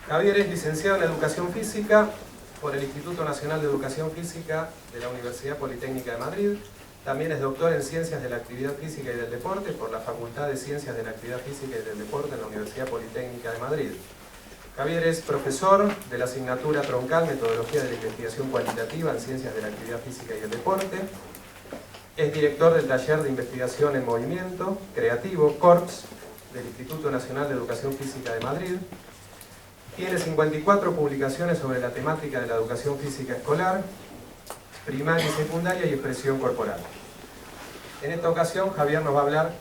Javier es licenciado en Educación Física por el Instituto Nacional de Educación Física de la Universidad Politécnica de Madrid. También es doctor en Ciencias de la Actividad Física y del Deporte por la Facultad de Ciencias de la Actividad Física y del Deporte en la Universidad Politécnica de Madrid. Javier es profesor de la asignatura troncal Metodología de la Investigación Cualitativa en Ciencias de la Actividad Física y el Deporte. Es director del Taller de Investigación en Movimiento Creativo, CORPS, del Instituto Nacional de Educación Física de Madrid. Tiene 54 publicaciones sobre la temática de la educación física escolar, primaria y secundaria y expresión corporal. En esta ocasión, Javier nos va a hablar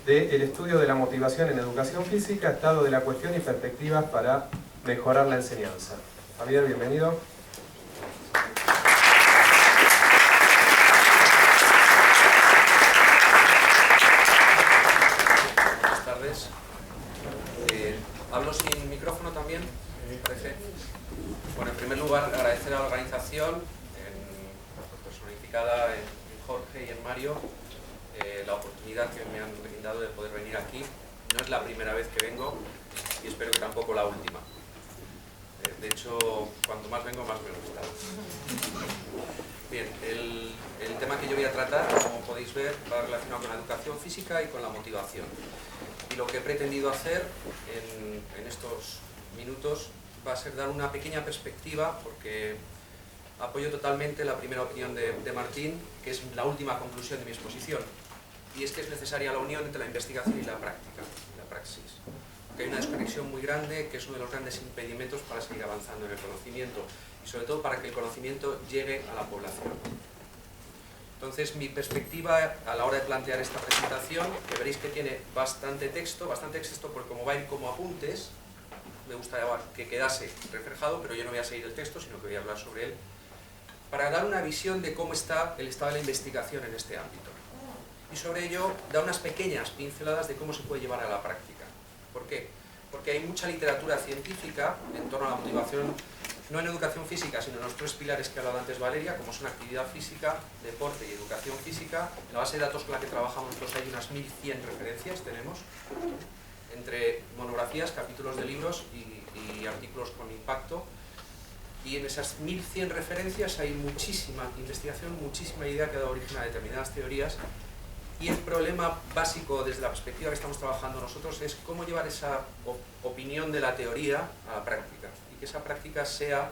del estudio de la motivación en educación física, estado de la cuestión y perspectivas para mejorar la enseñanza. Javier, bienvenido. Buenas tardes. ¿Hablo sin micrófono también? ¿Me parece? Bueno, en primer lugar, agradecer a la organización, personificada en Jorge y en Mario, la oportunidad que me han brindado de poder venir aquí. No es la primera vez que vengo y espero que tampoco la última. De hecho, cuanto más vengo, más me gusta. Bien, el tema que yo voy a tratar, como podéis ver, va relacionado con la educación física y con la motivación. Y lo que he pretendido hacer en estos minutos va a ser dar una pequeña perspectiva, porque apoyo totalmente la primera opinión de Martín, que es la última conclusión de mi exposición, y es que es necesaria la unión entre la investigación y la práctica, la praxis. Que hay una desconexión muy grande, que es uno de los grandes impedimentos para seguir avanzando en el conocimiento, y sobre todo para que el conocimiento llegue a la población. Entonces, mi perspectiva a la hora de plantear esta presentación, que veréis que tiene bastante texto porque como va a ir como apuntes, me gustaría que quedase reflejado, pero yo no voy a seguir el texto, sino que voy a hablar sobre él, para dar una visión de cómo está el estado de la investigación en este ámbito. Y sobre ello, dar unas pequeñas pinceladas de cómo se puede llevar a la práctica. ¿Por qué? Porque hay mucha literatura científica en torno a la motivación, no en educación física, sino en los tres pilares que ha hablado antes Valeria, como son actividad física, deporte y educación física. En la base de datos con la que trabajamos nosotros hay unas 1100 referencias, tenemos, entre monografías, capítulos de libros y artículos con impacto. Y en esas 1100 referencias hay muchísima investigación, muchísima idea que ha dado origen a determinadas teorías. Y el problema básico desde la perspectiva que estamos trabajando nosotros es cómo llevar esa opinión de la teoría a la práctica y que esa práctica sea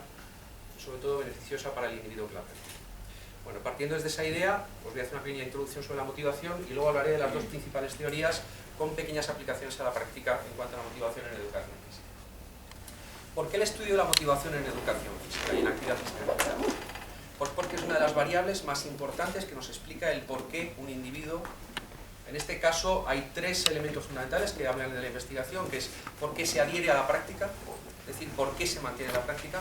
sobre todo beneficiosa para el individuo que la practica. Bueno, partiendo desde esa idea, os voy a hacer una pequeña introducción sobre la motivación y luego hablaré de las dos principales teorías con pequeñas aplicaciones a la práctica en cuanto a la motivación en educación física. ¿Por qué el estudio de la motivación en educación física y en actividad física en general? Pues porque es una de las variables más importantes que nos explica el por qué un individuo, en este caso hay tres elementos fundamentales que hablan de la investigación, que es por qué se adhiere a la práctica, es decir, por qué se mantiene la práctica,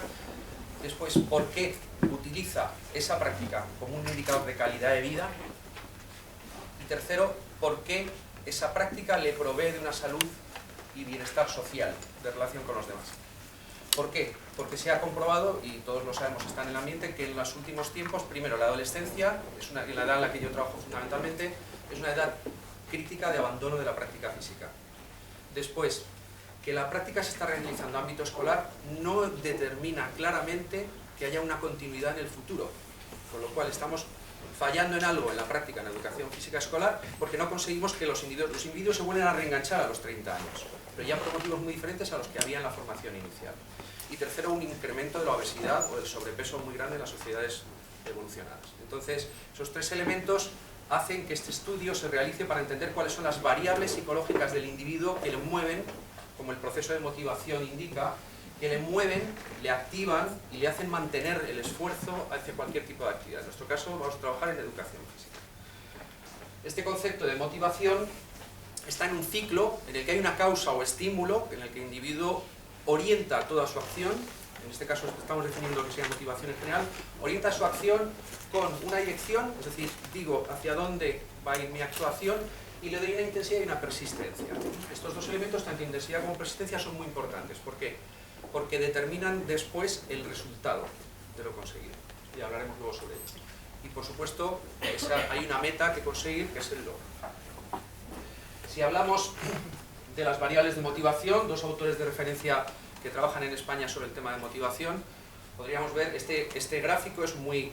después por qué utiliza esa práctica como un indicador de calidad de vida, y tercero, por qué esa práctica le provee de una salud y bienestar social de relación con los demás. ¿Por qué? Porque se ha comprobado, y todos lo sabemos, está en el ambiente, que en los últimos tiempos, primero, la adolescencia, es la edad en la que yo trabajo fundamentalmente, es una edad crítica de abandono de la práctica física. Después, que la práctica se está realizando en ámbito escolar no determina claramente que haya una continuidad en el futuro, con lo cual estamos fallando en algo en la práctica en educación física escolar porque no conseguimos que los individuos se vuelvan a reenganchar a los 30 años, pero ya por motivos muy diferentes a los que había en la formación inicial. Y tercero, un incremento de la obesidad o del sobrepeso muy grande en las sociedades evolucionadas. Entonces, esos tres elementos hacen que este estudio se realice para entender cuáles son las variables psicológicas del individuo que le mueven, como el proceso de motivación indica, que le mueven, le activan y le hacen mantener el esfuerzo hacia cualquier tipo de actividad. En nuestro caso, vamos a trabajar en educación física. Este concepto de motivación está en un ciclo en el que hay una causa o estímulo en el que el individuo orienta toda su acción, en este caso estamos definiendo lo que sea motivación en general, orienta su acción con una dirección, es decir, digo hacia dónde va a ir mi actuación y le doy una intensidad y una persistencia. Estos dos elementos, tanto intensidad como persistencia, son muy importantes. ¿Por qué? Porque determinan después el resultado de lo conseguido. Y hablaremos luego sobre ello. Y por supuesto, hay una meta que conseguir, que es el logro. Si hablamos de las variables de motivación, dos autores de referencia que trabajan en España sobre el tema de motivación, podríamos ver, este gráfico es muy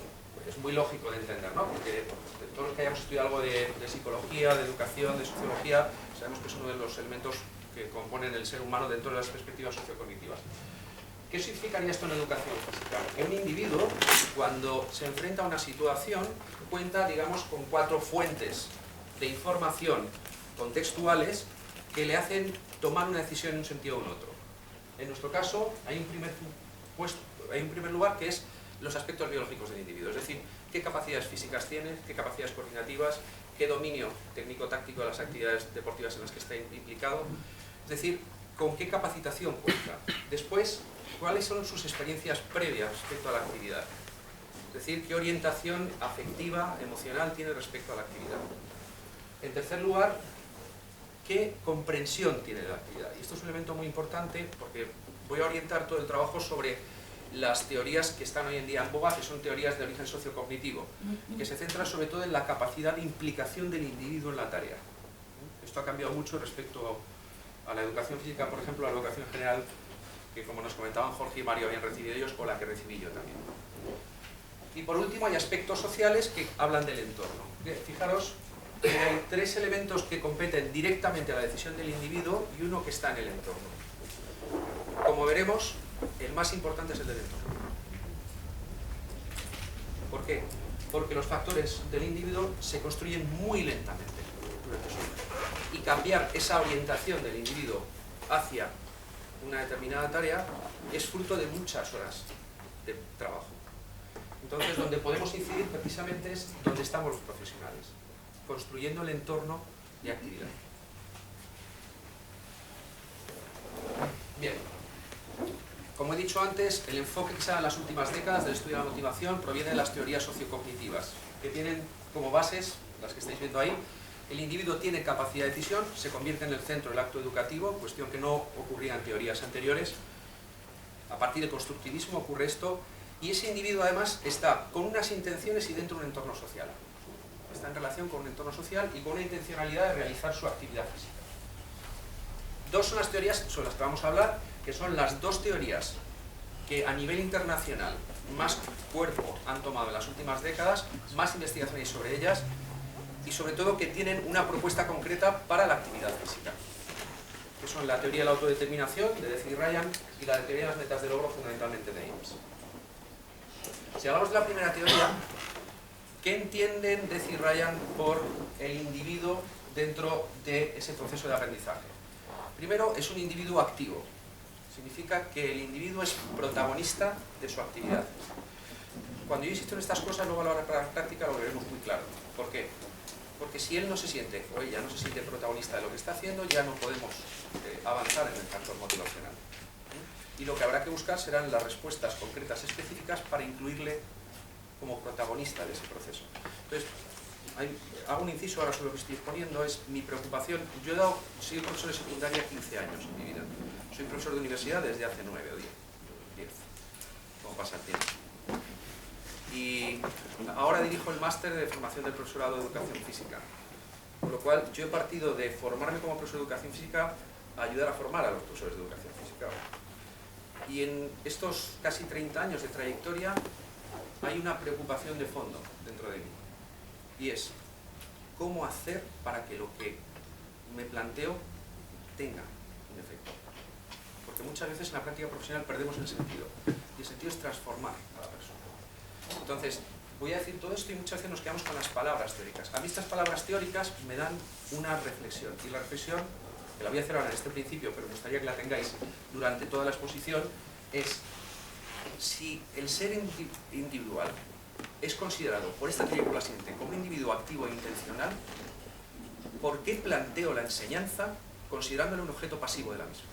lógico de entender, ¿no? Porque todos los que hayamos estudiado algo de psicología, de educación, de sociología, sabemos que es uno de los elementos que componen el ser humano dentro de las perspectivas sociocognitivas. ¿Qué significaría esto en educación física? Que un individuo, cuando se enfrenta a una situación, cuenta, digamos, con 4 fuentes de información contextuales que le hacen tomar una decisión en un sentido o en otro. En nuestro caso, hay un primer lugar que es los aspectos biológicos del individuo, es decir, qué capacidades físicas tiene, qué capacidades coordinativas, qué dominio técnico-táctico de las actividades deportivas en las que está implicado, es decir, con qué capacitación cuenta. Después, cuáles son sus experiencias previas respecto a la actividad, es decir, qué orientación afectiva, emocional tiene respecto a la actividad. En tercer lugar, qué comprensión tiene de la actividad. Y esto es un elemento muy importante porque voy a orientar todo el trabajo sobre las teorías que están hoy en día en boga, que son teorías de origen sociocognitivo, que se centran sobre todo en la capacidad de implicación del individuo en la tarea. Esto ha cambiado mucho respecto a la educación física, por ejemplo, a la educación general, que como nos comentaban Jorge y Mario habían recibido ellos, o la que recibí yo también. Y por último hay aspectos sociales que hablan del entorno. Fijaros que hay 3 elementos que competen directamente a la decisión del individuo y uno que está en el entorno. Como veremos, el más importante es el del entorno. ¿Por qué? Porque los factores del individuo se construyen muy lentamente durante su vida. Y cambiar esa orientación del individuo hacia una determinada tarea es fruto de muchas horas de trabajo. Entonces, donde podemos incidir precisamente es donde estamos los profesionales, construyendo el entorno de actividad. Bien. Como he dicho antes, el enfoque que se da en las últimas décadas del estudio de la motivación proviene de las teorías sociocognitivas, que tienen como bases, las que estáis viendo ahí, el individuo tiene capacidad de decisión, se convierte en el centro del acto educativo, cuestión que no ocurría en teorías anteriores. A partir del constructivismo ocurre esto, y ese individuo además está con unas intenciones y dentro de un entorno social. Está en relación con un entorno social y con una intencionalidad de realizar su actividad física. 2 son las teorías sobre las que vamos a hablar, que son las 2 teorías que a nivel internacional más cuerpo han tomado en las últimas décadas, más investigación hay sobre ellas y sobre todo que tienen una propuesta concreta para la actividad física, que son la teoría de la autodeterminación de Death y Ryan y la teoría de las metas de logro fundamentalmente de Ames. Si hablamos de la primera teoría, ¿qué entienden Death y Ryan por el individuo dentro de ese proceso de aprendizaje? Primero, es un individuo activo. Significa que el individuo es protagonista de su actividad. Cuando yo insisto en estas cosas, luego a la hora de la práctica lo veremos muy claro. ¿Por qué? Porque si él no se siente, o ella no se siente protagonista de lo que está haciendo, ya no podemos avanzar en el factor motivacional. Y lo que habrá que buscar serán las respuestas concretas específicas para incluirle como protagonista de ese proceso. Entonces, hago un inciso ahora sobre lo que estoy exponiendo, es mi preocupación. Yo he sido profesor de secundaria 15 años en mi vida. Soy profesor de universidad desde hace 9 o 10, como pasa el tiempo. Y ahora dirijo el máster de formación del profesorado de educación física. Por lo cual, yo he partido de formarme como profesor de educación física a ayudar a formar a los profesores de educación física. Y en estos casi 30 años de trayectoria hay una preocupación de fondo dentro de mí. Y es, ¿cómo hacer para que lo que me planteo tenga un efecto? Porque muchas veces en la práctica profesional perdemos el sentido. Y el sentido es transformar a la persona. Entonces, voy a decir todo esto y muchas veces nos quedamos con las palabras teóricas. A mí estas palabras teóricas me dan una reflexión. Y la reflexión, que la voy a hacer ahora en este principio, pero me gustaría que la tengáis durante toda la exposición, es si el ser individual es considerado por esta teoría y por la siguiente como un individuo activo e intencional, ¿por qué planteo la enseñanza considerándole un objeto pasivo de la misma?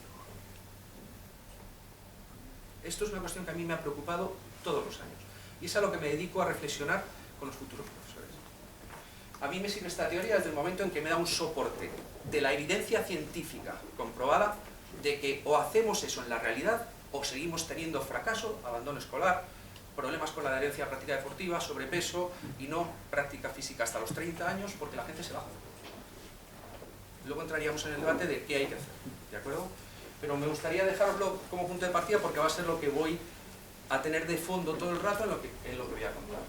Esto es una cuestión que a mí me ha preocupado todos los años y es a lo que me dedico a reflexionar con los futuros profesores. A mí me sirve esta teoría desde el momento en que me da un soporte de la evidencia científica comprobada de que o hacemos eso en la realidad o seguimos teniendo fracaso, abandono escolar, problemas con la adherencia a la práctica deportiva, sobrepeso y no práctica física hasta los 30 años porque la gente se baja. Luego entraríamos en el debate de qué hay que hacer, ¿de acuerdo? pero me gustaría dejaroslo como punto de partida porque va a ser lo que voy a tener de fondo todo el rato en lo que voy a contar.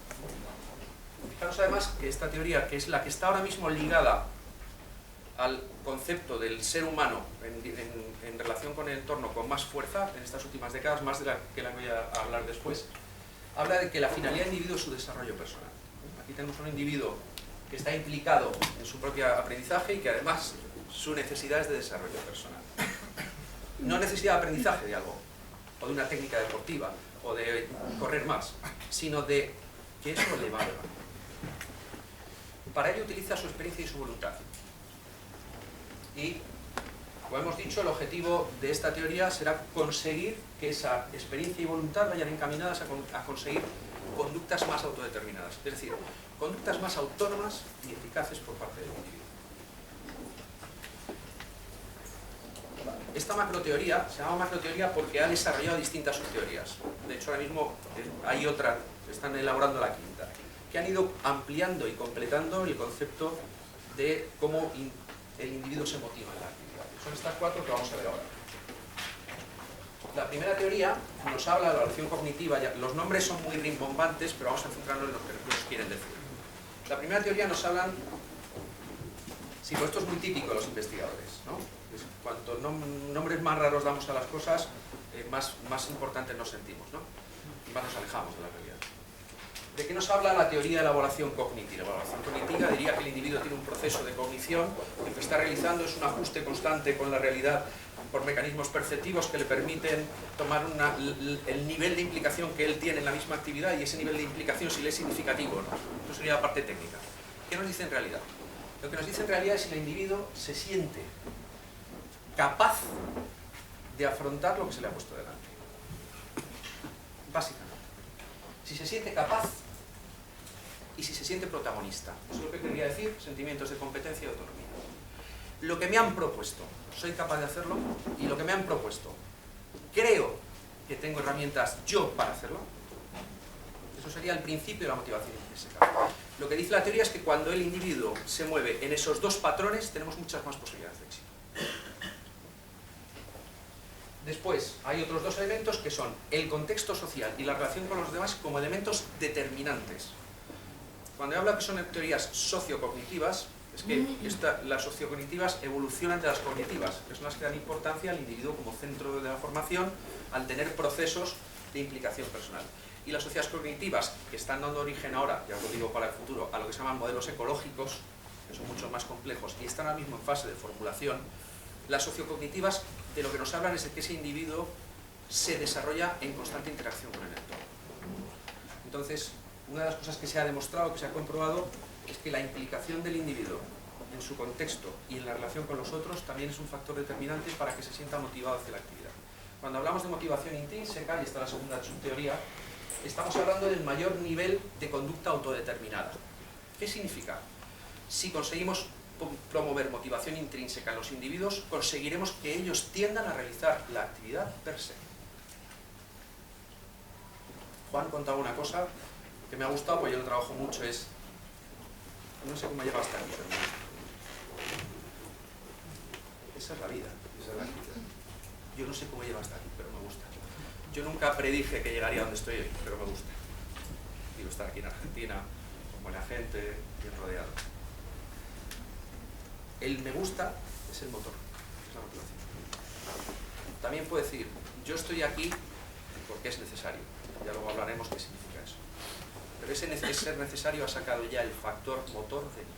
Fijaros además que esta teoría, que es la que está ahora mismo ligada al concepto del ser humano en relación con el entorno con más fuerza en estas últimas décadas, más de la que voy a hablar después, habla de que la finalidad del individuo es su desarrollo personal. Aquí tenemos un individuo que está implicado en su propio aprendizaje y que además su necesidad es de desarrollo personal. No necesidad de aprendizaje de algo, o de una técnica deportiva, o de correr más, sino de que eso le valga. Para ello utiliza su experiencia y su voluntad. Y, como hemos dicho, el objetivo de esta teoría será conseguir que esa experiencia y voluntad vayan encaminadas a conseguir conductas más autodeterminadas, es decir, conductas más autónomas y eficaces por parte del individuo. Esta macroteoría se llama macroteoría porque ha desarrollado distintas subteorías. De hecho, ahora mismo hay otra, están elaborando la quinta, que han ido ampliando y completando el concepto de cómo el individuo se motiva en la actividad. Son estas cuatro que vamos a ver ahora. La primera teoría nos habla de la evaluación cognitiva. Los nombres son muy rimbombantes, pero vamos a centrarnos en lo que nos quieren decir. La primera teoría nos hablan... Sí, pues esto es muy típico de los investigadores, ¿no? Cuanto nombres más raros damos a las cosas, más importantes nos sentimos, ¿no? Y más nos alejamos de la realidad. ¿De qué nos habla la teoría de la evaluación cognitiva? La evaluación cognitiva diría que el individuo tiene un proceso de cognición que lo que está realizando es un ajuste constante con la realidad por mecanismos perceptivos que le permiten tomar el nivel de implicación que él tiene en la misma actividad y ese nivel de implicación si le es significativo, ¿no? Eso sería la parte técnica. ¿Qué nos dice en realidad? Lo que nos dice en realidad es si el individuo se siente capaz de afrontar lo que se le ha puesto delante. Básicamente. Si se siente capaz y si se siente protagonista. Eso es lo que quería decir, sentimientos de competencia y autonomía. Lo que me han propuesto, soy capaz de hacerlo, y lo que me han propuesto, creo que tengo herramientas yo para hacerlo. Eso sería el principio de la motivación intrínseca. Lo que dice la teoría es que cuando el individuo se mueve en esos dos patrones, tenemos muchas más posibilidades de éxito. Después, hay otros dos elementos que son el contexto social y la relación con los demás como elementos determinantes. Cuando hablo que son teorías sociocognitivas, es que las sociocognitivas evolucionan de las cognitivas, que son las que dan importancia al individuo como centro de la formación al tener procesos de implicación personal. Y las sociedades cognitivas, que están dando origen ahora, ya os lo digo para el futuro, a lo que se llaman modelos ecológicos, que son mucho más complejos y están ahora mismo en fase de formulación, las sociocognitivas de lo que nos hablan es de que ese individuo se desarrolla en constante interacción con el entorno. Entonces, una de las cosas que se ha demostrado, que se ha comprobado, es que la implicación del individuo en su contexto y en la relación con los otros también es un factor determinante para que se sienta motivado hacia la actividad. Cuando hablamos de motivación intrínseca, y esta es la segunda subteoría, estamos hablando del mayor nivel de conducta autodeterminada. ¿Qué significa? Si conseguimos promover motivación intrínseca en los individuos, conseguiremos que ellos tiendan a realizar la actividad per se. Juan contaba una cosa que me ha gustado, pues yo lo trabajo mucho, es... No sé cómo llega hasta aquí, pero me gusta. Esa es la vida, esa es la actividad. Yo no sé cómo llega hasta aquí, pero me gusta. Yo nunca predije que llegaría a donde estoy hoy, pero me gusta. Digo, estar aquí en Argentina, con buena gente, bien rodeado. El me gusta es el motor, es la motivación. También puedo decir, yo estoy aquí porque es necesario. Ya luego hablaremos qué significa eso. Pero ese ser necesario ha sacado ya el factor motor de mí.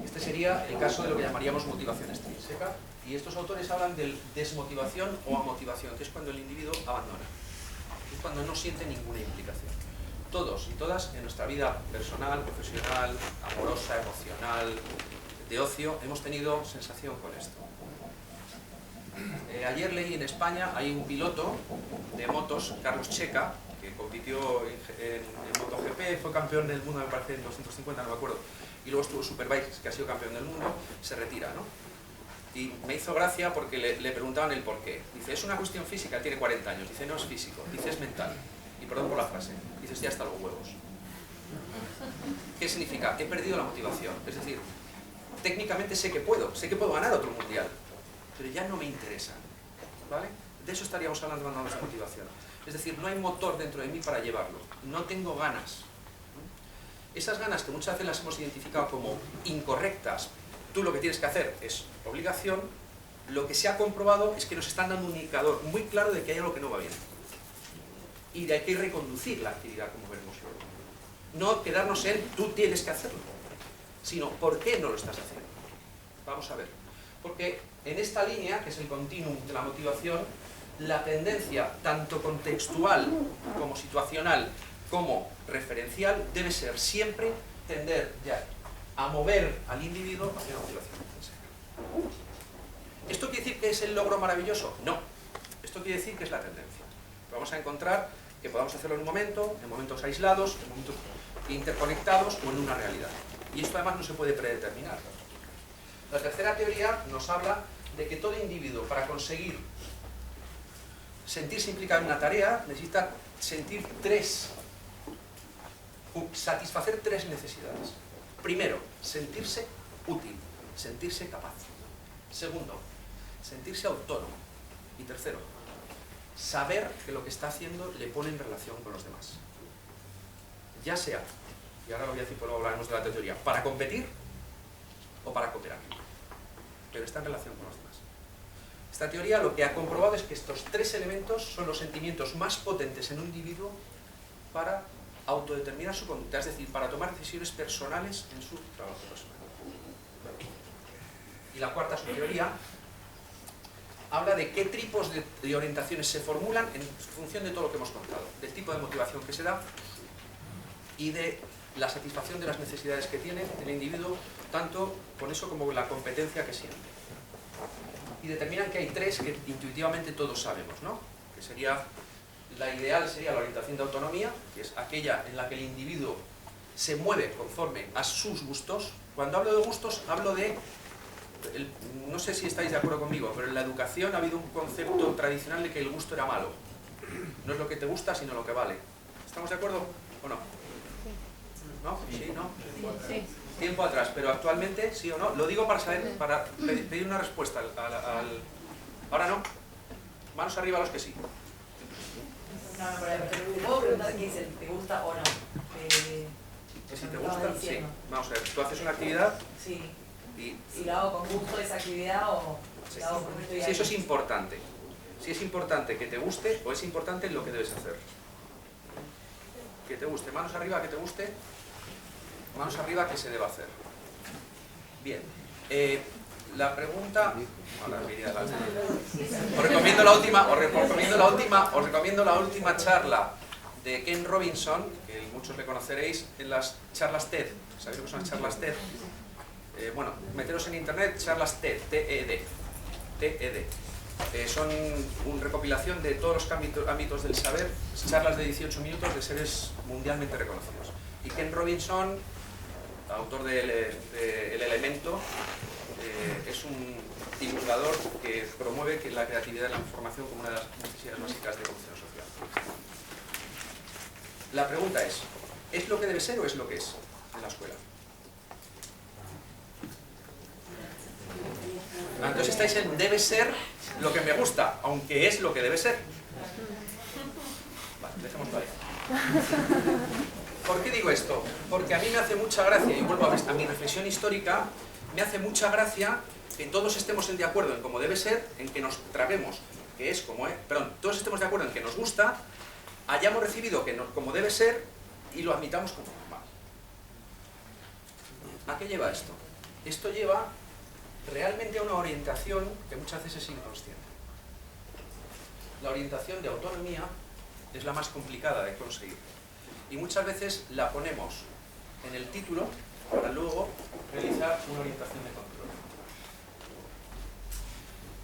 Este sería el caso de lo que llamaríamos motivación extrínseca. Y estos autores hablan de desmotivación o amotivación, que es cuando el individuo abandona. Es cuando no siente ninguna implicación. Todos y todas en nuestra vida personal, profesional, amorosa, emocional, de ocio, hemos tenido sensación con esto. Ayer leí en España, hay un piloto de motos, Carlos Checa, que compitió en MotoGP, fue campeón del mundo, me parece, en 250, no me acuerdo, y luego estuvo Superbikes, que ha sido campeón del mundo, se retira, ¿no? Y me hizo gracia porque le preguntaban el por qué. Dice, es una cuestión física, tiene 40 años, dice, no es físico, dice, es mental. Y perdón por la frase, dice, estoy hasta los huevos. ¿Qué significa? He perdido la motivación, es decir, técnicamente sé que puedo ganar otro mundial, pero ya no me interesan, ¿vale? De eso estaríamos hablando cuando hablamos de motivación. Es decir, no hay motor dentro de mí para llevarlo, no tengo ganas. Esas ganas que muchas veces las hemos identificado como incorrectas, tú lo que tienes que hacer es obligación, lo que se ha comprobado es que nos están dando un indicador muy claro de que hay algo que no va bien. Y de que hay que reconducir la actividad, como veremos luego. No quedarnos en tú tienes que hacerlo, sino ¿por qué no lo estás haciendo? Vamos a ver. Porque en esta línea, que es el continuum de la motivación, la tendencia tanto contextual como situacional como referencial debe ser siempre tender ya a mover al individuo hacia la motivación intrínseca. ¿Esto quiere decir que es el logro maravilloso? No. Esto quiere decir que es la tendencia. Vamos a encontrar que podamos hacerlo en un momento, en momentos aislados, en momentos interconectados o en una realidad. Y esto además no se puede predeterminar. La tercera teoría nos habla de que todo individuo, para conseguir sentirse implicado en una tarea, necesita satisfacer tres necesidades. Primero, sentirse útil, sentirse capaz. Segundo, sentirse autónomo. Y tercero, saber que lo que está haciendo le pone en relación con los demás. Ya sea, y ahora lo voy a decir, pues luego hablaremos de la teoría, para competir o para cooperar. Pero está en relación con los demás. Esta teoría lo que ha comprobado es que estos tres elementos son los sentimientos más potentes en un individuo para autodeterminar su conducta, es decir, para tomar decisiones personales en su trabajo personal. Y la cuarta subteoría habla de qué tipos de orientaciones se formulan en función de todo lo que hemos contado, del tipo de motivación que se da y de la satisfacción de las necesidades que tiene el individuo, tanto con eso como con la competencia que siente. Y determinan que hay tres que intuitivamente todos sabemos, ¿no? Que sería, la ideal sería la orientación de autonomía, que es aquella en la que el individuo se mueve conforme a sus gustos. Cuando hablo de gustos, hablo de... no sé si estáis de acuerdo conmigo, pero en la educación ha habido un concepto tradicional de que el gusto era malo. No es lo que te gusta, sino lo que vale. ¿Estamos de acuerdo o no? ¿No? ¿Sí? ¿No? Sí. Tiempo atrás, pero actualmente, ¿sí o no? Lo digo para saber, para pedir una respuesta Ahora no. Manos arriba los que sí. No, pero ¿te puedo preguntar qué dice? ¿Te gusta o no? Si te gusta, sí. Vamos a ver, tú haces una actividad Sí. y... ¿Si lo hago con gusto esa actividad o Sí. lo hago porque estoy ahí? Si eso es importante. Si es importante que te guste o es importante lo que debes hacer. Que te guste. Manos arriba, que te guste. Manos arriba, que se debe hacer. Bien. La pregunta... Os recomiendo la última charla de Ken Robinson, que muchos le conoceréis, en las charlas TED. ¿Sabéis lo que son las charlas TED? Bueno, meteros en internet, charlas TED, TED. Son una recopilación de todos los ámbitos del saber, charlas de 18 minutos de seres mundialmente reconocidos. Y Ken Robinson, autor de El Elemento, es un divulgador que promueve la creatividad y la información como una de las necesidades básicas de evolución social. La pregunta ¿es lo que debe ser o es lo que es en la escuela? Entonces estáis en debe ser lo que me gusta, aunque es lo que debe ser. Vale, dejémoslo ahí. ¿Por qué digo esto? Porque a mí me hace mucha gracia, y vuelvo a mi reflexión histórica, me hace mucha gracia que todos estemos de acuerdo en cómo debe ser, en que nos traguemos que es como es, perdón, todos estemos de acuerdo en que nos gusta, hayamos recibido como debe ser y lo admitamos como normal. ¿A qué lleva esto? Esto lleva realmente a una orientación que muchas veces es inconsciente. La orientación de autonomía es la más complicada de conseguir y muchas veces la ponemos en el título para luego realizar una orientación de control.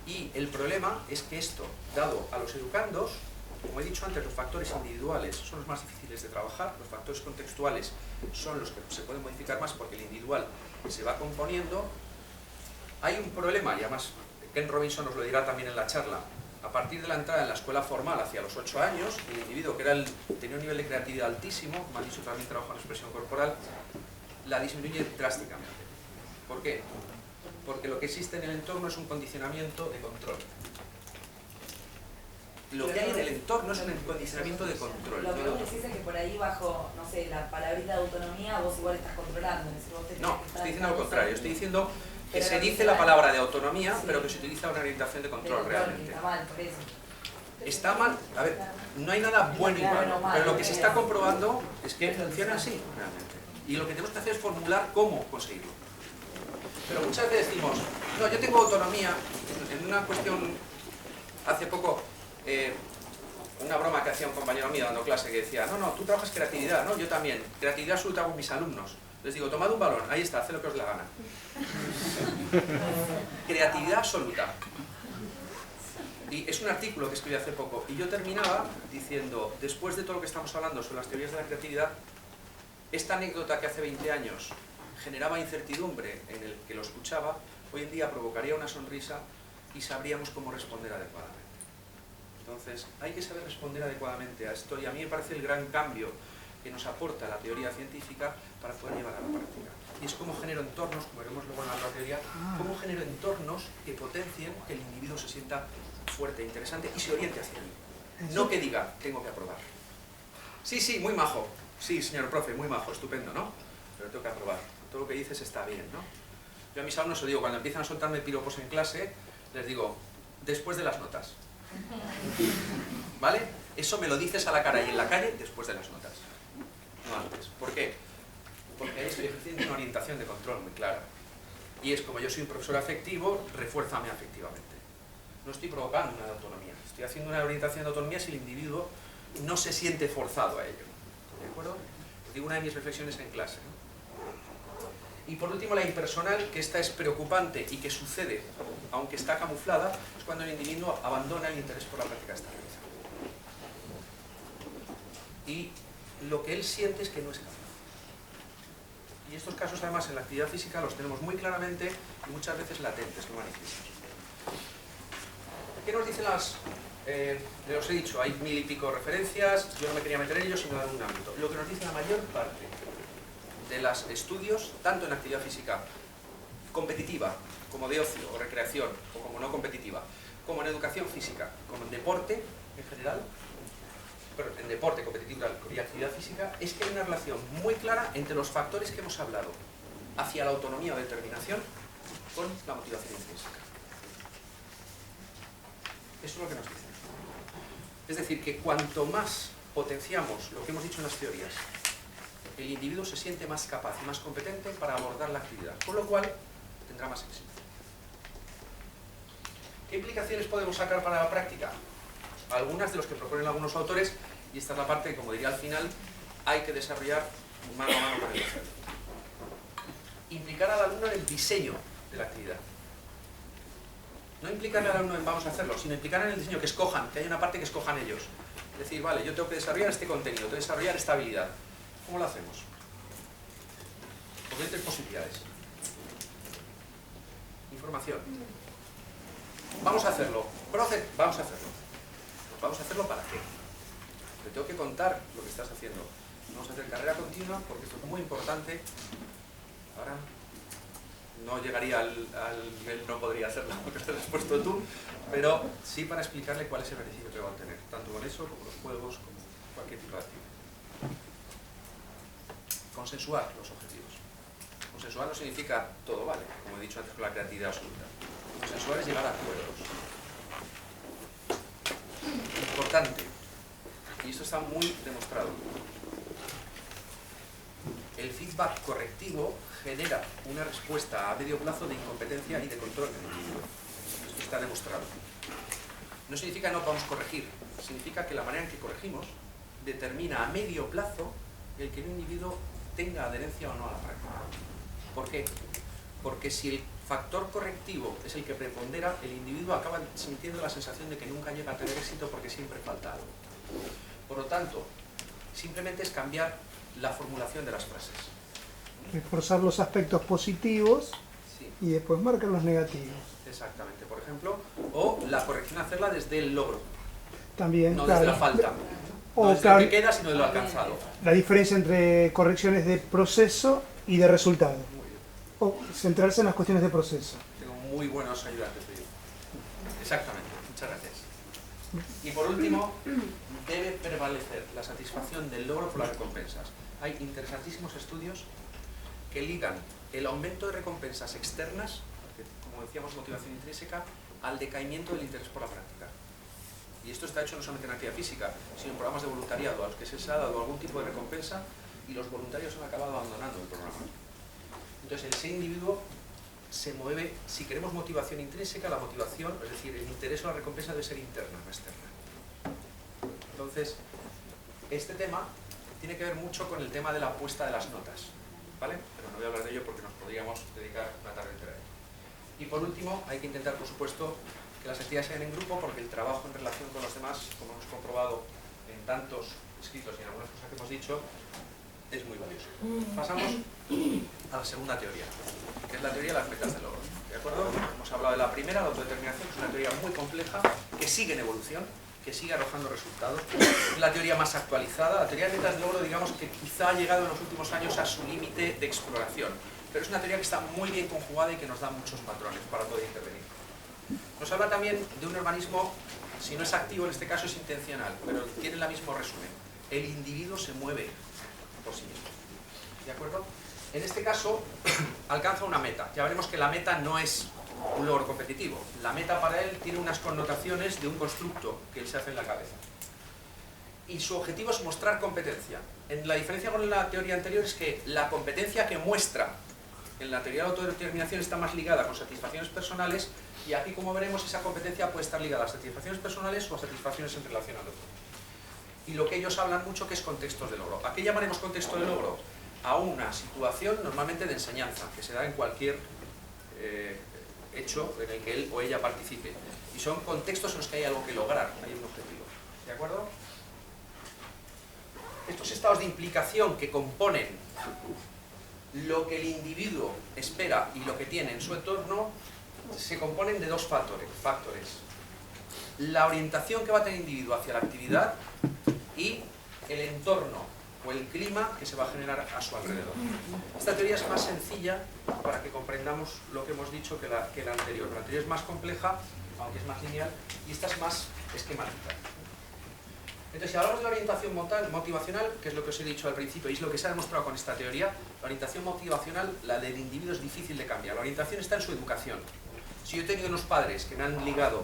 Y el problema es que esto, dado a los educandos, como he dicho antes, los factores individuales son los más difíciles de trabajar, los factores contextuales son los que se pueden modificar más porque el individual se va componiendo. Hay un problema, y además Ken Robinson nos lo dirá también en la charla, a partir de la entrada en la escuela formal hacia los 8 años, el individuo que tenía un nivel de creatividad altísimo, como ha dicho también trabaja en expresión corporal, la disminuye drásticamente. ¿Por qué? porque lo que existe en el entorno es un condicionamiento de control. Lo que hay en el entorno es un condicionamiento de control. Lo que vos decís es que por ahí bajo, no sé, la palabrita de autonomía vos igual estás controlando. No, estoy diciendo lo contrario, estoy diciendo que se dice la palabra de autonomía, pero que se utiliza una orientación de control realmente. Está mal, por eso. Está mal, a ver, no hay nada bueno y malo, pero lo que se está comprobando es que funciona así realmente. Y lo que tenemos que hacer es formular cómo conseguirlo. Pero muchas veces decimos, no, yo tengo autonomía, en una cuestión, hace poco, una broma que hacía un compañero mío dando clase que decía, no, tú trabajas creatividad, no, yo también, creatividad absoluta con mis alumnos. Les digo, tomad un balón, ahí está, haced lo que os dé la gana. Creatividad absoluta. Y es un artículo que escribí hace poco, y yo terminaba diciendo, después de todo lo que estamos hablando sobre las teorías de la creatividad, esta anécdota que hace 20 años generaba incertidumbre en el que lo escuchaba, hoy en día provocaría una sonrisa y sabríamos cómo responder adecuadamente. Entonces, hay que saber responder adecuadamente a esto, y a mí me parece el gran cambio que nos aporta la teoría científica para poder llevar a la práctica. Y es cómo genero entornos, como veremos luego en la otra teoría, cómo genero entornos que potencien que el individuo se sienta fuerte, interesante y se oriente hacia él. No que diga, tengo que aprobar. Sí, muy majo. Sí, señor profe, muy majo, estupendo, ¿no? Pero tengo que aprobar. Todo lo que dices está bien, ¿no? Yo a mis alumnos os digo, cuando empiezan a soltarme piropos en clase, les digo, después de las notas. ¿Vale? Eso me lo dices a la cara y en la calle después de las notas. No antes. ¿Por qué? Porque ahí estoy ejerciendo una orientación de control muy clara. Y es como yo soy un profesor afectivo, refuérzame afectivamente. No estoy provocando una autonomía. Estoy haciendo una orientación de autonomía si el individuo no se siente forzado a ello. ¿De acuerdo? Os digo una de mis reflexiones en clase, ¿no? Y por último, la impersonal, que esta es preocupante y que sucede, aunque está camuflada, es cuando el individuo abandona el interés por la práctica que está realizando. Y lo que él siente es que no es capaz. Y estos casos, además, en la actividad física los tenemos muy claramente y muchas veces latentes, no manifiestos. ¿Qué nos dicen las...? Les os he dicho, hay 1000 y pico referencias, yo no me quería meter en ellos, sino en un ámbito. Lo que nos dice la mayor parte de los estudios, tanto en actividad física competitiva, como de ocio o recreación, o como no competitiva, como en educación física, como en deporte en general, pero en deporte, competitivo y actividad física, es que hay una relación muy clara entre los factores que hemos hablado hacia la autonomía o determinación con la motivación intrínseca. Eso es lo que nos dicen. Es decir, que cuanto más potenciamos lo que hemos dicho en las teorías, el individuo se siente más capaz y más competente para abordar la actividad, con lo cual tendrá más éxito. ¿Qué implicaciones podemos sacar para la práctica? Algunas de los que proponen algunos autores, y esta es la parte que, como diría al final, hay que desarrollar mano a mano con el docente. Implicar al alumno en el diseño de la actividad. No implicar al alumno en vamos a hacerlo, sino implicar en el diseño, que escojan, que haya una parte que escojan ellos. Es decir, vale, yo tengo que desarrollar este contenido, tengo que desarrollar esta habilidad. ¿Cómo lo hacemos? Porque hay 3 posibilidades. Información. Vamos a hacerlo. Profe, vamos a hacerlo. ¿Vamos a hacerlo para qué? Te tengo que contar lo que estás haciendo. Vamos a hacer carrera continua porque esto es muy importante. Ahora no llegaría al nivel, no podría hacerlo porque te lo has puesto tú, pero sí para explicarle cuál es el beneficio que va a obtener, tanto con eso como los juegos, como cualquier tipo de actividad. Consensuar los objetivos. Consensuar no significa todo vale, como he dicho antes con la creatividad absoluta. Consensuar es llegar a acuerdos. Importante, y esto está muy demostrado, el feedback correctivo genera una respuesta a medio plazo de incompetencia y de control en el individuo. Esto está demostrado. No significa no vamos a corregir, significa que la manera en que corregimos determina a medio plazo el que un individuo tenga adherencia o no a la práctica. ¿Por qué? Porque si el factor correctivo es el que prepondera, el individuo acaba sintiendo la sensación de que nunca llega a tener éxito porque siempre falta algo. Por lo tanto, simplemente es cambiar la formulación de las frases. Reforzar los aspectos positivos, sí, y después marcar los negativos. Exactamente, por ejemplo, o la corrección hacerla desde el logro. También, no claro, desde la falta. O no desde lo que queda, sino de lo alcanzado. La diferencia entre correcciones de proceso y de resultado. O centrarse en las cuestiones de proceso. muy buenos ayudantes de vida. Exactamente, muchas gracias. Y por último, debe prevalecer la satisfacción del logro por las recompensas. Hay interesantísimos estudios que ligan el aumento de recompensas externas, que, como decíamos, motivación intrínseca, al decaimiento del interés por la práctica. Y esto está hecho no solamente en actividad física, sino en programas de voluntariado, a los que se les ha dado algún tipo de recompensa y los voluntarios han acabado abandonando el programa. Entonces, el ser individuo se mueve, si queremos motivación intrínseca, la motivación, es decir, el interés o la recompensa debe ser interna, no externa. Entonces, este tema tiene que ver mucho con el tema de la apuesta de las notas, ¿vale? Pero no voy a hablar de ello porque nos podríamos dedicar una tarde entera a ello. Y por último, hay que intentar, por supuesto, que las actividades sean en grupo, porque el trabajo en relación con los demás, como hemos comprobado en tantos escritos y en algunas cosas que hemos dicho, es muy valioso. Pasamos a la segunda teoría, que es la teoría de las metas de logro. ¿De acuerdo? Hemos hablado de la primera, la autodeterminación, es una teoría muy compleja, que sigue en evolución, que sigue arrojando resultados. Es la teoría más actualizada. La teoría de metas de logro, digamos que quizá ha llegado en los últimos años a su límite de exploración, pero es una teoría que está muy bien conjugada y que nos da muchos patrones para poder intervenir. Nos habla también de un organismo, si no es activo en este caso es intencional, pero tiene el mismo resumen. El individuo se mueve por sí mismo. ¿De acuerdo? En este caso, alcanza una meta. Ya veremos que la meta no es un logro competitivo. La meta para él tiene unas connotaciones de un constructo que él se hace en la cabeza. Y su objetivo es mostrar competencia. La diferencia con la teoría anterior es que la competencia que muestra en la teoría de la autodeterminación está más ligada con satisfacciones personales, y aquí, como veremos, esa competencia puede estar ligada a satisfacciones personales o a satisfacciones en relación al otro. Y lo que ellos hablan mucho que es contextos de logro. ¿A qué llamaremos contexto de logro? A una situación normalmente de enseñanza, que se da en cualquier hecho en el que él o ella participe. Y son contextos en los que hay algo que lograr, hay un objetivo. ¿De acuerdo? Estos estados de implicación que componen lo que el individuo espera y lo que tiene en su entorno se componen de dos factores. La orientación que va a tener el individuo hacia la actividad y el entorno o el clima que se va a generar a su alrededor. Esta teoría es más sencilla para que comprendamos lo que hemos dicho que la anterior. La anterior es más compleja, aunque es más lineal, y esta es más esquemática. Entonces, si hablamos de la orientación motivacional, que es lo que os he dicho al principio, y es lo que se ha demostrado con esta teoría, la orientación motivacional, la del individuo, es difícil de cambiar. La orientación está en su educación. Si yo he tenido unos padres que me han ligado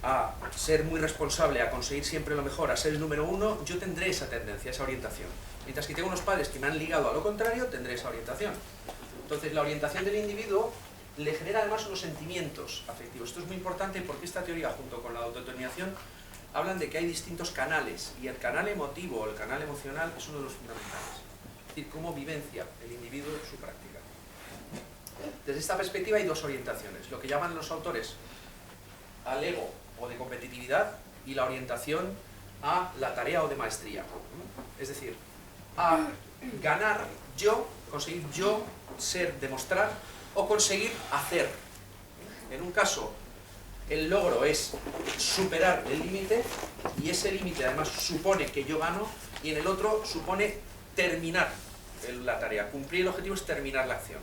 a ser muy responsable, a conseguir siempre lo mejor, a ser el número uno, yo tendré esa tendencia, esa orientación. Mientras que tengo unos padres que me han ligado a lo contrario, tendré esa orientación. Entonces, la orientación del individuo le genera además unos sentimientos afectivos. Esto es muy importante porque esta teoría, junto con la autodeterminación, hablan de que hay distintos canales, y el canal emotivo o el canal emocional es uno de los fundamentales. Es decir, cómo vivencia el individuo su práctica. Desde esta perspectiva hay dos orientaciones, lo que llaman los autores al ego o de competitividad, y la orientación a la tarea o de maestría. Es decir, a ganar yo, conseguir yo, ser, demostrar, o conseguir hacer. En un caso, el logro es superar el límite, y ese límite además supone que yo gano, y en el otro supone terminar la tarea. Cumplir el objetivo es terminar la acción.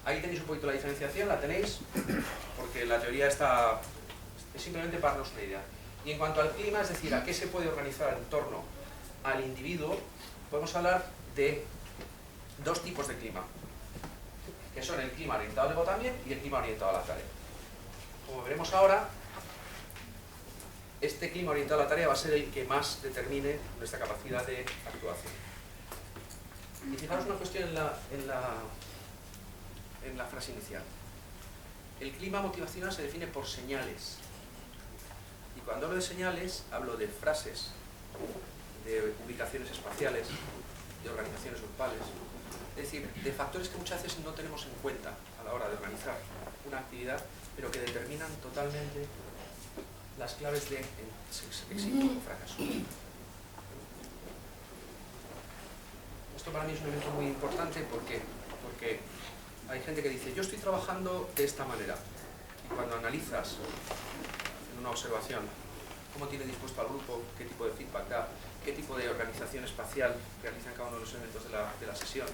Ahí tenéis un poquito la diferenciación, la tenéis, porque la teoría está, es simplemente para darnos una idea. Y en cuanto al clima, es decir, a qué se puede organizar en torno al individuo, podemos hablar de dos tipos de clima, que son el clima orientado al ego también y el clima orientado a la tarea. Como veremos ahora, este clima orientado a la tarea va a ser el que más determine nuestra capacidad de actuación. Y fijaros una cuestión en la frase inicial. El clima motivacional se define por señales. Y cuando hablo de señales, hablo de frases, de ubicaciones espaciales, de organizaciones grupales. Es decir, de factores que muchas veces no tenemos en cuenta a la hora de organizar una actividad, pero que determinan totalmente las claves de éxito o fracaso. Esto para mí es un elemento muy importante porque hay gente que dice, yo estoy trabajando de esta manera. Y cuando analizas en una observación cómo tiene dispuesto al grupo, qué tipo de feedback da, qué tipo de organización espacial realizan cada uno de los elementos de la sesión,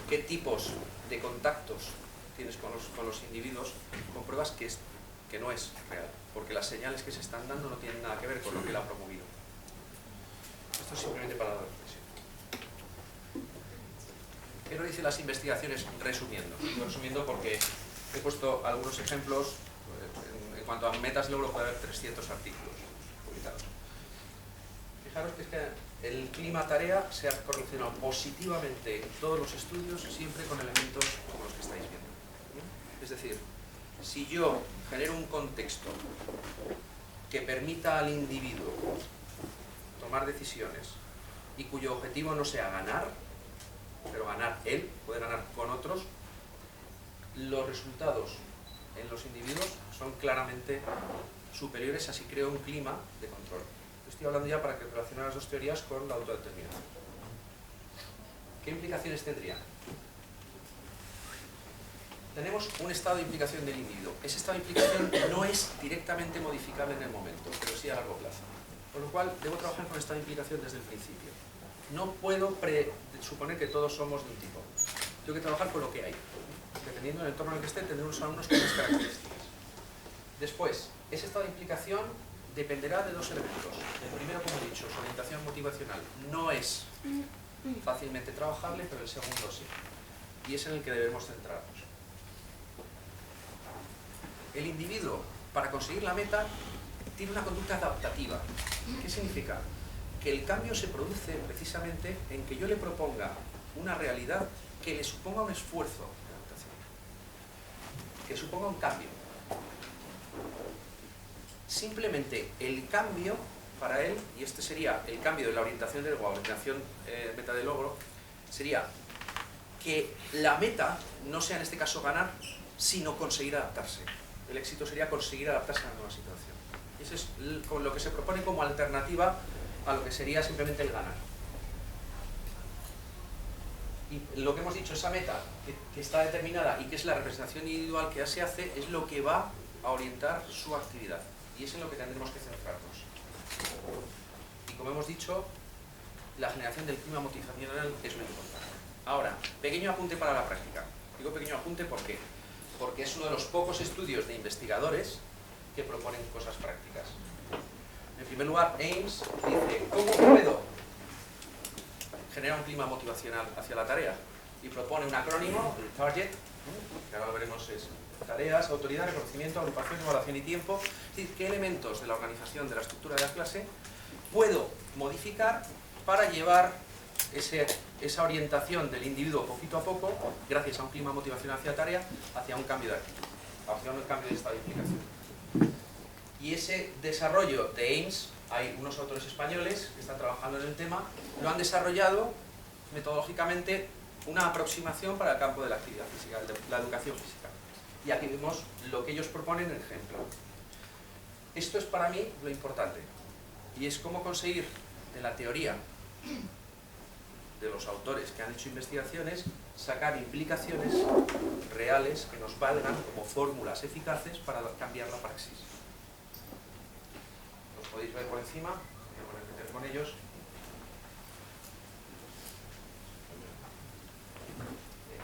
qué tipos de contactos tienes con los individuos, compruebas que no es real, porque las señales que se están dando no tienen nada que ver con lo que él ha promovido. Esto es simplemente para la reflexión. ¿Qué nos dicen las investigaciones resumiendo? Resumiendo porque he puesto algunos ejemplos. En cuanto a metas logro puede haber 300 artículos publicados. Fijaros que es que el clima tarea se ha correlacionado positivamente en todos los estudios, siempre con elementos como los que estáis viendo. Es decir, si yo genero un contexto que permita al individuo tomar decisiones y cuyo objetivo no sea ganar, pero ganar él, poder ganar con otros, los resultados en los individuos son claramente superiores, así creo un clima de control. Estoy hablando ya para que relacionen las dos teorías con la autodeterminación. ¿Qué implicaciones tendrían? Tenemos un estado de implicación del individuo. Ese estado de implicación no es directamente modificable en el momento, pero sí a largo plazo. Con lo cual, debo trabajar con el estado de implicación desde el principio. No puedo suponer que todos somos de un tipo. Tengo que trabajar con lo que hay. Dependiendo del entorno en el que esté, tendré unos alumnos con unas características. Después, ese estado de implicación dependerá de dos elementos. El primero, como he dicho, su orientación motivacional no es fácilmente trabajable, pero el segundo sí. Y es en el que debemos centrarnos. El individuo, para conseguir la meta, tiene una conducta adaptativa. ¿Qué significa? Que el cambio se produce precisamente en que yo le proponga una realidad que le suponga un esfuerzo de adaptación, que suponga un cambio. Simplemente el cambio para él, y este sería el cambio de la orientación del ego a orientación meta de logro, sería que la meta no sea en este caso ganar, sino conseguir adaptarse. El éxito sería conseguir adaptarse a la nueva situación. Y eso es lo que se propone como alternativa a lo que sería simplemente el ganar. Y lo que hemos dicho, esa meta que está determinada y que es la representación individual que ya se hace, es lo que va a orientar su actividad. Y es en lo que tendremos que centrarnos. Y como hemos dicho, la generación del clima motivacional es muy importante. Ahora, pequeño apunte para la práctica. Digo pequeño apunte ¿por qué? Porque es uno de los pocos estudios de investigadores que proponen cosas prácticas. En primer lugar, Ames dice, ¿cómo puedo generar un clima motivacional hacia la tarea? Y propone un acrónimo, el TARGET, que ahora lo veremos, es tareas, autoridad, reconocimiento, agrupación, evaluación y tiempo. Es decir, qué elementos de la organización de la estructura de la clase puedo modificar para llevar esa orientación del individuo poquito a poco, gracias a un clima motivacional hacia la tarea, hacia un cambio de actitud, hacia un cambio de estado de implicación. Y ese desarrollo de Ames, hay unos autores españoles que están trabajando en el tema, lo han desarrollado metodológicamente una aproximación para el campo de la actividad física, de la educación física. Y aquí vemos lo que ellos proponen en ejemplo. Esto es para mí lo importante, y es cómo conseguir de la teoría de los autores que han hecho investigaciones, sacar implicaciones reales que nos valgan como fórmulas eficaces para cambiar la praxis. Los podéis ver por encima, voy a meter con ellos.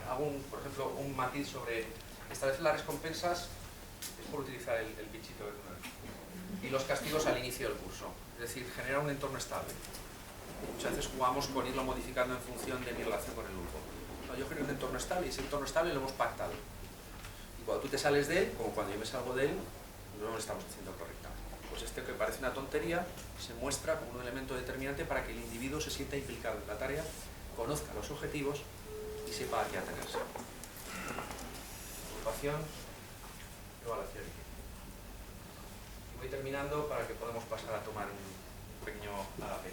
Hago, por ejemplo, un matiz sobre establecer las recompensas, es por utilizar el bichito de Tunnel, y los castigos al inicio del curso, es decir, generar un entorno estable. Muchas veces jugamos con irlo modificando en función de mi relación con el grupo. No, yo genero un entorno estable y ese entorno estable lo hemos pactado. Y cuando tú te sales de él, como cuando yo me salgo de él, no lo estamos haciendo correctamente. Pues este que parece una tontería se muestra como un elemento determinante para que el individuo se sienta implicado en la tarea, conozca los objetivos y sepa a qué atenerse. Agrupación, evaluación. Y voy terminando para que podamos pasar a tomar un pequeño agape.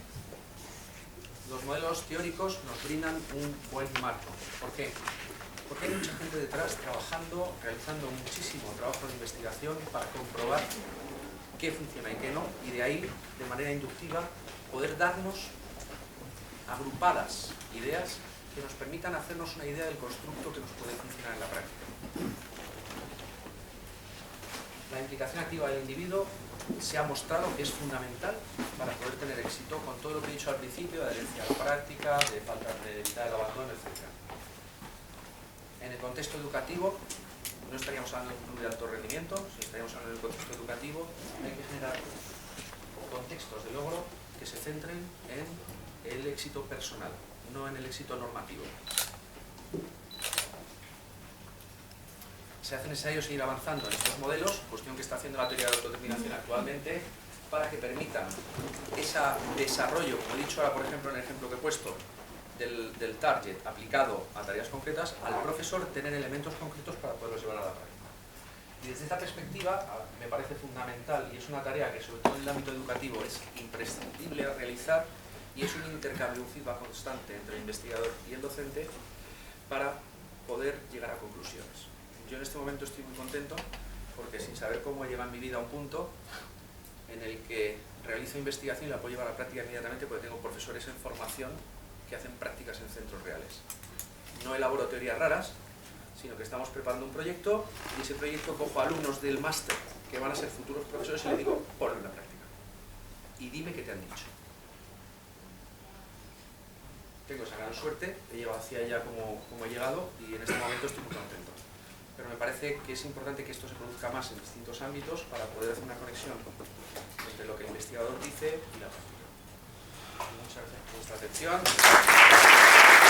Los modelos teóricos nos brindan un buen marco. ¿Por qué? Porque hay mucha gente detrás trabajando, realizando muchísimo trabajo de investigación para comprobar qué funciona y qué no, y de ahí, de manera inductiva, poder darnos agrupadas ideas que nos permitan hacernos una idea del constructo que nos puede funcionar en la práctica. La implicación activa del individuo se ha mostrado que es fundamental para poder tener éxito con todo lo que he dicho al principio, de adherencia a la práctica, de falta de evitar el abandono, etc. En el contexto educativo no estaríamos hablando de un club de alto rendimiento, sino estaríamos hablando del contexto educativo. Hay que generar contextos de logro que se centren en el éxito personal, no en el éxito normativo. Se hace necesario seguir avanzando en estos modelos, cuestión que está haciendo la teoría de la autodeterminación actualmente, para que permitan ese desarrollo, como he dicho ahora, por ejemplo, en el ejemplo que he puesto, del target aplicado a tareas concretas, al profesor tener elementos concretos para poderlos llevar a la práctica. Y desde esta perspectiva me parece fundamental, y es una tarea que sobre todo en el ámbito educativo es imprescindible a realizar, y es un intercambio, un feedback constante entre el investigador y el docente para poder llegar a conclusiones. Yo en este momento estoy muy contento porque sin saber cómo llega en mi vida a un punto en el que realizo investigación y la puedo llevar a la práctica inmediatamente porque tengo profesores en formación que hacen prácticas en centros reales. No elaboro teorías raras, sino que estamos preparando un proyecto y ese proyecto cojo a alumnos del máster que van a ser futuros profesores y les digo, ponlo en la práctica. Y dime qué te han dicho. Tengo esa gran suerte, he llegado hacia ella como he llegado y en este momento estoy muy contento. Pero me parece que es importante que esto se produzca más en distintos ámbitos para poder hacer una conexión entre lo que el investigador dice y la práctica. Muchas gracias por vuestra atención.